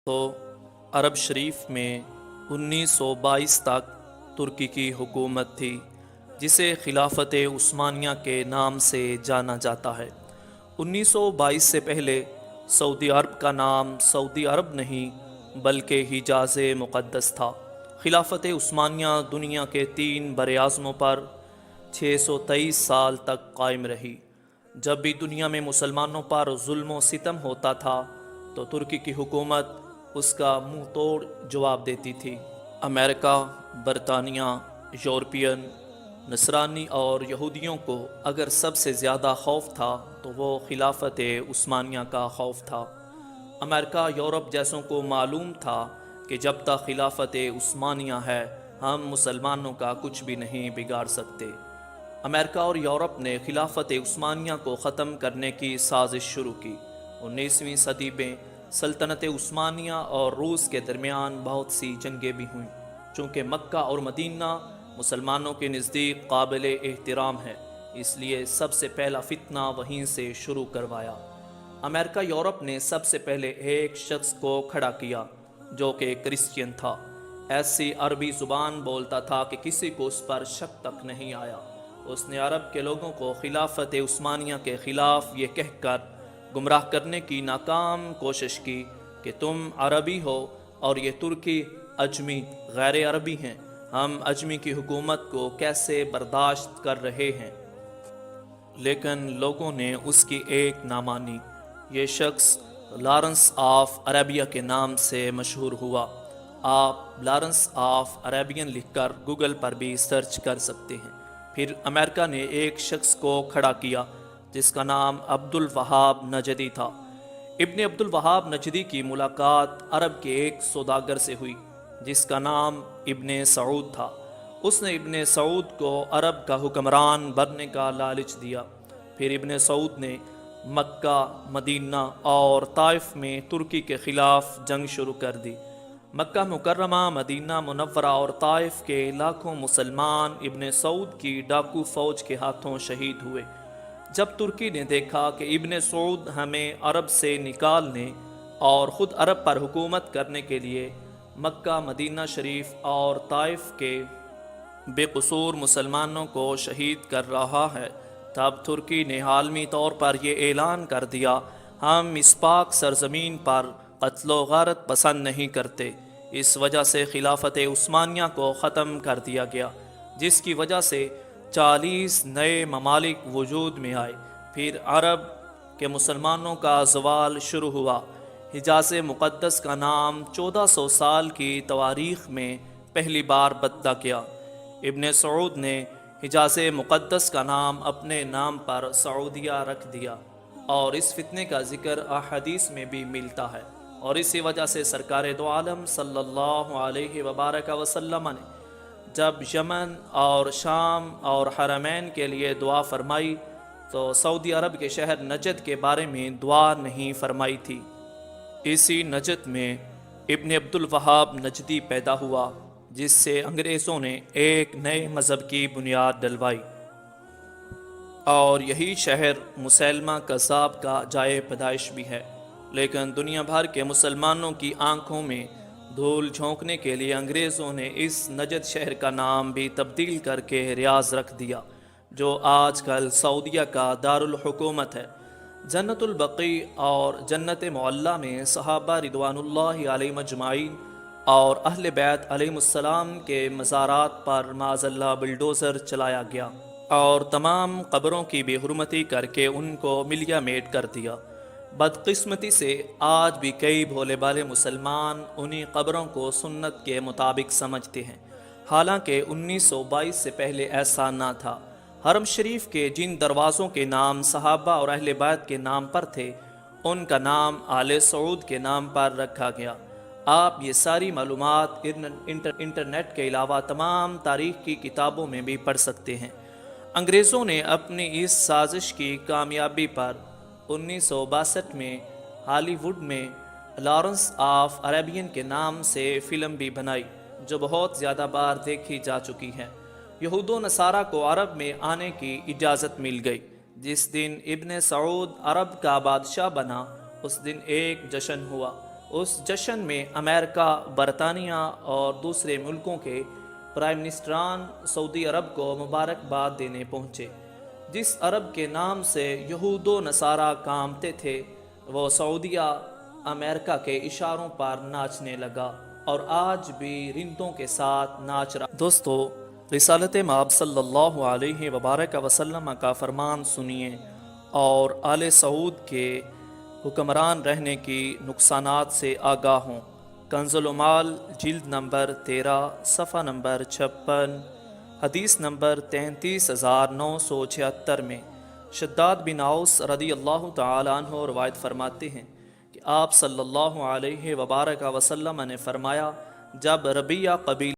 تو عرب شریف میں 1922 تک ترکی کی حکومت تھی، جسے خلافت عثمانیہ کے نام سے جانا جاتا ہے۔ 1922 سے پہلے سعودی عرب کا نام سعودی عرب نہیں بلکہ حجاز مقدس تھا۔ خلافت عثمانیہ دنیا کے 3 براعظموں پر 623 سال تک قائم رہی۔ جب بھی دنیا میں مسلمانوں پر ظلم و ستم ہوتا تھا تو ترکی کی حکومت اس کا منہ توڑ جواب دیتی تھی۔ امریکہ، برطانیہ، یورپین، نصرانی اور یہودیوں کو اگر سب سے زیادہ خوف تھا تو وہ خلافت عثمانیہ کا خوف تھا۔ امریکہ، یورپ جیسوں کو معلوم تھا کہ جب تک خلافت عثمانیہ ہے ہم مسلمانوں کا کچھ بھی نہیں بگاڑ سکتے۔ امریکہ اور یورپ نے خلافت عثمانیہ کو ختم کرنے کی سازش شروع کی۔ 19ویں صدی میں سلطنت عثمانیہ اور روس کے درمیان بہت سی جنگیں بھی ہوئیں۔ چونکہ مکہ اور مدینہ مسلمانوں کے نزدیک قابل احترام ہے، اس لیے سب سے پہلا فتنہ وہیں سے شروع کروایا۔ امریکہ یورپ نے سب سے پہلے ایک شخص کو کھڑا کیا جو کہ کرسچین تھا۔ ایسی عربی زبان بولتا تھا کہ کسی کو اس پر شک تک نہیں آیا۔ اس نے عرب کے لوگوں کو خلافت عثمانیہ کے خلاف یہ کہہ کر گمراہ کرنے کی ناکام کوشش کی کہ تم عربی ہو اور یہ ترکی عجمی غیر عربی ہیں، ہم عجمی کی حکومت کو کیسے برداشت کر رہے ہیں۔ لیکن لوگوں نے اس کی ایک نہ مانی۔ یہ شخص لارنس آف عربیہ کے نام سے مشہور ہوا۔ آپ لارنس آف عربین لکھ کر گوگل پر بھی سرچ کر سکتے ہیں۔ پھر امریکہ نے ایک شخص کو کھڑا کیا جس کا نام عبد الوہاب نجدی تھا۔ ابن عبد الوہاب نجدی کی ملاقات عرب کے ایک سوداگر سے ہوئی جس کا نام ابن سعود تھا۔ اس نے ابن سعود کو عرب کا حکمران بننے کا لالچ دیا۔ پھر ابن سعود نے مکہ، مدینہ اور طائف میں ترکی کے خلاف جنگ شروع کر دی۔ مکہ مکرمہ، مدینہ منورہ اور طائف کے لاکھوں مسلمان ابن سعود کی ڈاکو فوج کے ہاتھوں شہید ہوئے۔ جب ترکی نے دیکھا کہ ابن سعود ہمیں عرب سے نکالنے اور خود عرب پر حکومت کرنے کے لیے مکہ، مدینہ شریف اور طائف کے بے قصور مسلمانوں کو شہید کر رہا ہے، تب ترکی نے عالمی طور پر یہ اعلان کر دیا ہم اس پاک سرزمین پر قتل و غارت پسند نہیں کرتے۔ اس وجہ سے خلافت عثمانیہ کو ختم کر دیا گیا، جس کی وجہ سے 40 نئے ممالک وجود میں آئے۔ پھر عرب کے مسلمانوں کا زوال شروع ہوا۔ حجاز مقدس کا نام 1400 سال کی تواریخ میں پہلی بار بدلا گیا۔ ابن سعود نے حجاز مقدس کا نام اپنے نام پر سعودیہ رکھ دیا، اور اس فتنے کا ذکر احادیث میں بھی ملتا ہے۔ اور اسی وجہ سے سرکار دو عالم صلی اللہ علیہ وبارک وسلم نے جب یمن اور شام اور حرمین کے لیے دعا فرمائی تو سعودی عرب کے شہر نجد کے بارے میں دعا نہیں فرمائی تھی۔ اسی نجد میں ابن عبد الوہاب نجدی پیدا ہوا، جس سے انگریزوں نے ایک نئے مذہب کی بنیاد ڈلوائی، اور یہی شہر مسیلمہ کذاب کا جائے پیدائش بھی ہے۔ لیکن دنیا بھر کے مسلمانوں کی آنکھوں میں دھول جھونکنے کے لیے انگریزوں نے اس نجد شہر کا نام بھی تبدیل کر کے ریاض رکھ دیا، جو آج کل سعودیہ کا دارالحکومت ہے۔ جنت البقیع اور جنت معلیٰ میں صحابہ رضوان اللہ علیہم اجمعین اور اہل بیت علیہم السلام کے مزارات پر معاذ اللہ بلڈوزر چلایا گیا اور تمام قبروں کی بے حرمتی کر کے ان کو ملیا میٹ کر دیا۔ بدقسمتی سے آج بھی کئی بھولے بھالے مسلمان انہی قبروں کو سنت کے مطابق سمجھتے ہیں، حالانکہ 1922 سے پہلے ایسا نہ تھا۔ حرم شریف کے جن دروازوں کے نام صحابہ اور اہل بیت کے نام پر تھے، ان کا نام آل سعود کے نام پر رکھا گیا۔ آپ یہ ساری معلومات انٹرنیٹ کے علاوہ تمام تاریخ کی کتابوں میں بھی پڑھ سکتے ہیں۔ انگریزوں نے اپنی اس سازش کی کامیابی پر 1962 میں ہالی ووڈ میں لارنس آف عربین کے نام سے فلم بھی بنائی، جو بہت زیادہ بار دیکھی جا چکی ہے۔ یہود و نصارہ کو عرب میں آنے کی اجازت مل گئی۔ جس دن ابن سعود عرب کا بادشاہ بنا، اس دن ایک جشن ہوا۔ اس جشن میں امریکہ، برطانیہ اور دوسرے ملکوں کے پرائم منسٹران سعودی عرب کو مبارکباد دینے پہنچے۔ جس عرب کے نام سے یہود و نصارہ کامتے تھے وہ سعودیہ امریکہ کے اشاروں پر ناچنے لگا اور آج بھی رندوں کے ساتھ ناچ رہا۔ دوستو، رسالت مآب صلی اللہ علیہ وبارک وسلم کا فرمان سنیے اور آل سعود کے حکمران رہنے کی نقصانات سے آگاہ ہوں۔ کنز العمال جلد نمبر 13 صفحہ نمبر 56 حدیث نمبر 33976 میں شداد بن اوس رضی اللہ تعالیٰ عنہ روایت فرماتے ہیں کہ آپ صلی اللہ علیہ وبارک وسلم نے فرمایا، جب ربیہ قبیلہ